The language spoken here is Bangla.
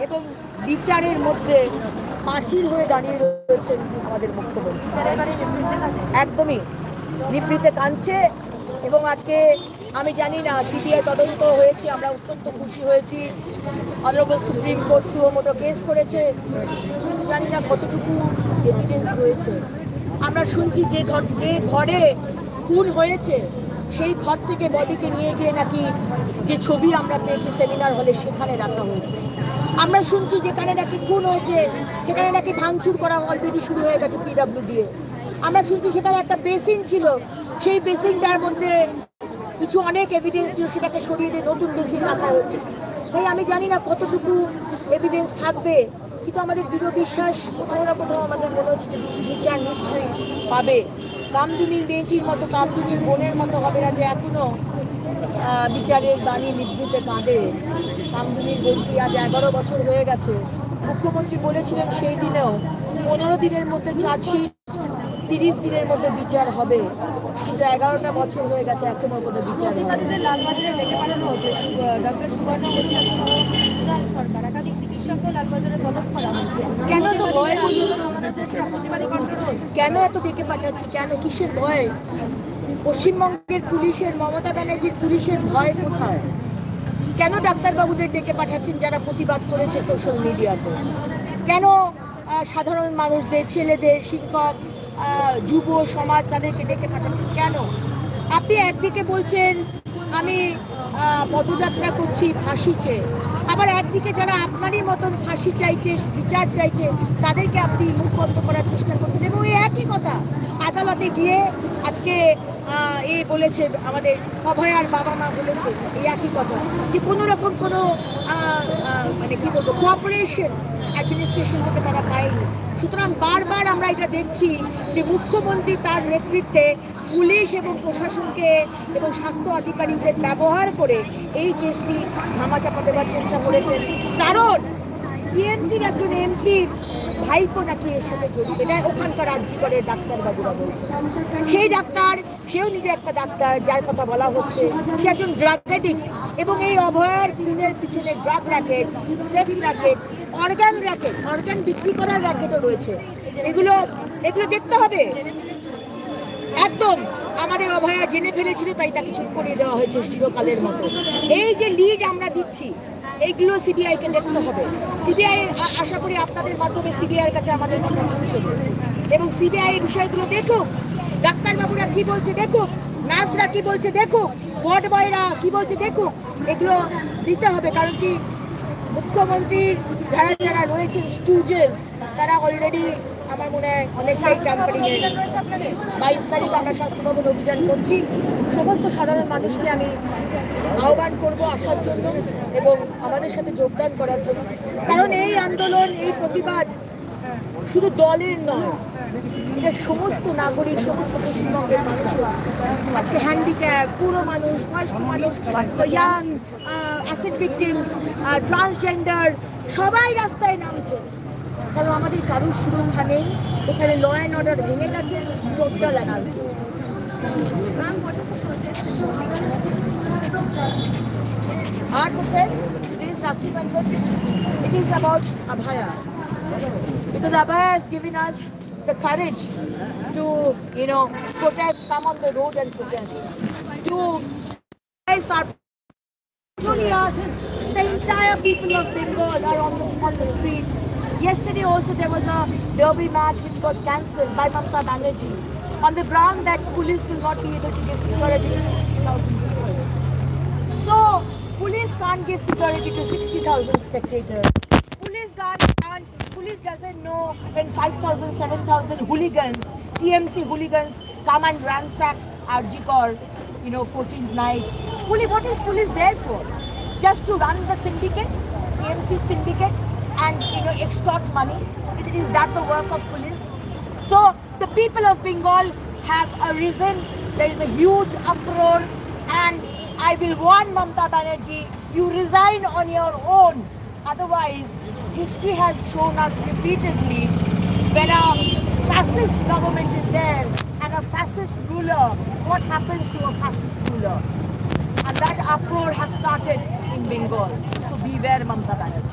এবং বিচারের মধ্যে পাঁচিল হয়ে দাঁড়িয়ে রয়েছেন আমাদের মুখ্যমন্ত্রী। একদমই নিবৃতে কাঁদছে। এবং আজকে আমি জানি না, সিবিআই তদন্ত হয়েছে, আমরা অত্যন্ত খুশি হয়েছি। অনারেবল সুপ্রিম কোর্ট সুও মতো কেস করেছে, কিন্তু জানি না কতটুকু এভিডেন্স রয়েছে। আমরা শুনছি যে ঘরে খুন হয়েছে সেই ঘর থেকে বডিকে নিয়ে গিয়ে নাকি যে ছবি আমরা পেয়েছি সেমিনার হলে সেখানে রাখা হয়েছে। আমরা শুনছি যেখানে নাকি খুন হয়েছে সেখানে নাকি ভাঙচুর করা অলরেডি শুরু হয়ে গেছে পিডব্লিউ দিয়ে। আমরা শুনছি সেখানে একটা বেসিন ছিল, সেই বেসিনটার মধ্যে কিছু অনেক এভিডেন্স ছিল, সেটাকে সরিয়ে দিয়ে নতুন বেসিন রাখা হয়েছে। তাই আমি জানি না কতটুকু এভিডেন্স থাকবে, কিন্তু আমাদের দৃঢ় বিশ্বাস কোথাও না কোথাও আমাদের মনে হচ্ছে বিচার নিশ্চয়ই পাবে। কামদুনির মেয়েটির মতো, কামদুনির বোনের মতো হবে না যে এখনো বিচারের বাণী নিভৃতে কাঁদে। কামদুনির বোনটি আজ 11 বছর হয়ে গেছে। মুখ্যমন্ত্রী বলেছিলেন সেই দিনেও 15 দিনের মধ্যে চার্জশিট, 30 দিনের মধ্যে বিচার হবে, কিন্তু 11টা বছর হয়ে গেছে এখনো কোনো বিচার হয়নি। লালবাজারে ডেকে পাঠানো হচ্ছে ডক্টর সুবর্ণ সরকার, একাধিক চিকিৎসককে লালবাজারে তলব করা হয়েছে। কেন তো ভয়? প্রতিবাদী কণ্ঠরোধ কেন এত ডেকে পাঠাচ্ছে? কেন, কিসের ভয়? পশ্চিমবঙ্গের পুলিশের, মমতা ব্যানার্জির পুলিশের ভয় কোথায়? কেন ডাক্তারবাবুদের ডেকে পাঠাচ্ছেন যারা প্রতিবাদ করেছে সোশ্যাল মিডিয়াতে? কেন সাধারণ মানুষদের, ছেলেদের, শিক্ষক, যুব সমাজ তাদেরকে ডেকে পাঠাচ্ছেন কেন? আপনি একদিকে বলছেন আমি পদযাত্রা করছি ফাঁসি চেয়ে, আবার একদিকে যারা আপনারই মতন ফাঁসি চাইছে, বিচার চাইছে, তাদেরকে আপনি মুখ বন্ধ করার চেষ্টা করছেন। এবং এই একই কথা আদালতে গিয়ে আজকে বলেছে, আমাদের অভয়ার বাবা মা বলেছে এই একই কথা, যে কোনো রকম কোনো মানে কি বলবো কোঅপারেশন অ্যাডমিনিস্ট্রেশন থেকে তারা পায়নি। সুতরাং বারবার আমরা এটা দেখছি যে মুখ্যমন্ত্রী তার নেতৃত্বে পুলিশ এবং প্রশাসনকে এবং স্বাস্থ্য আধিকারিকদের ব্যবহার করে এই কেসটি ধামাচাপা দেওয়ার চেষ্টা করেছেন। কারণ টিএমসির একজন এমপির ভাইপো নাকি এর সাথে জড়িত, এটা ওখানকার রাজ্যিকরের ডাক্তারবাবুরা বলছে। সেই ডাক্তার, সেও নিজে একটা ডাক্তার, যার কথা বলা হচ্ছে সে একজন ড্রাগ অ্যাডিক্ট, এবং এই অভয়ার খুনের পিছনে drug racket, sex racket, organ racket, organ বিক্রি করার র্যাকেটও রয়েছে। এগুলো দেখতে হবে। একদম আমাদের অভয়া জেনে ফেলেছিল, তাই তাকে চুপ করিয়ে দেওয়া হয়েছে চিরকালের মতো। এই যে লিড আমরা দিচ্ছি, এইগুলো সিবিআইকে দেখতে হবে। সিবিআই, আশা করি আপনাদের মাধ্যমে সিবিআইয়ের কাছে আমাদের কথা পৌঁছে দেবে, এবং সিবিআই এই বিষয়গুলো দেখুক। ডাক্তারবাবুরা কি বলছে দেখুক, নার্সরা কি বলছে দেখুক, ওয়ার্ড বয়রা কি বলছে দেখুক। এগুলো দিতে হবে, কারণ কি মুখ্যমন্ত্রীর যারা যারা রয়েছেন স্টুডেন্টস, তারা অলরেডি আমার মনে হয় অনেকটাই ট্যাম্পারিং। 22 তারিখ আমরা স্বাস্থ্য ভবন অভিযান করছি। সমস্ত সাধারণ মানুষকে আমি আহ্বান করব আসার জন্য এবং আমাদের সাথে যোগদান করার জন্য, কারণ এই আন্দোলন, এই প্রতিবাদ শুধু দলের নয়, এটা সমস্ত নাগরিক, সমস্ত পশ্চিমবঙ্গের মানুষের। আজকে হ্যান্ডিক্যাপ, পুরো মানুষ, বয়স্ক মানুষ, ইয়াং, অ্যাসিড ভিকটিমস, ট্রান্সজেন্ডার, সবাই রাস্তায় নামছে, কারণ আমাদের কারোর সুরক্ষা নেই। এখানে ল অ্যান্ড অর্ডার ভেঙে গেছে, total anarchy. Our protest, today's Rakhi Bandhan, it is about Abhaya. Because Abhaya has given us the courage to, protest, come on the road and protest. To raise our the entire people of Bengal are on the street. Yesterday also there was a derby match which got cancelled by Mamata Banerjee on the ground that police will not be able to give security to 60,000 people. So police can't give security to 60,000 spectators. Police doesn't know when 5,000, 7,000 hooligans, TMC hooligans come and ransack Arjikor, 14th night. What is police there for? Just to run the syndicate, TMC syndicate, and extort money? Is that the work of police? So the people of Bengal have arisen. There is a huge uproar, and I will warn Mamata Banerjee, you resign on your own. Otherwise, history has shown us repeatedly, when a fascist government is there and a fascist ruler, what happens to a fascist ruler? And that uproar has started in Bengal. So beware, Mamata Banerjee.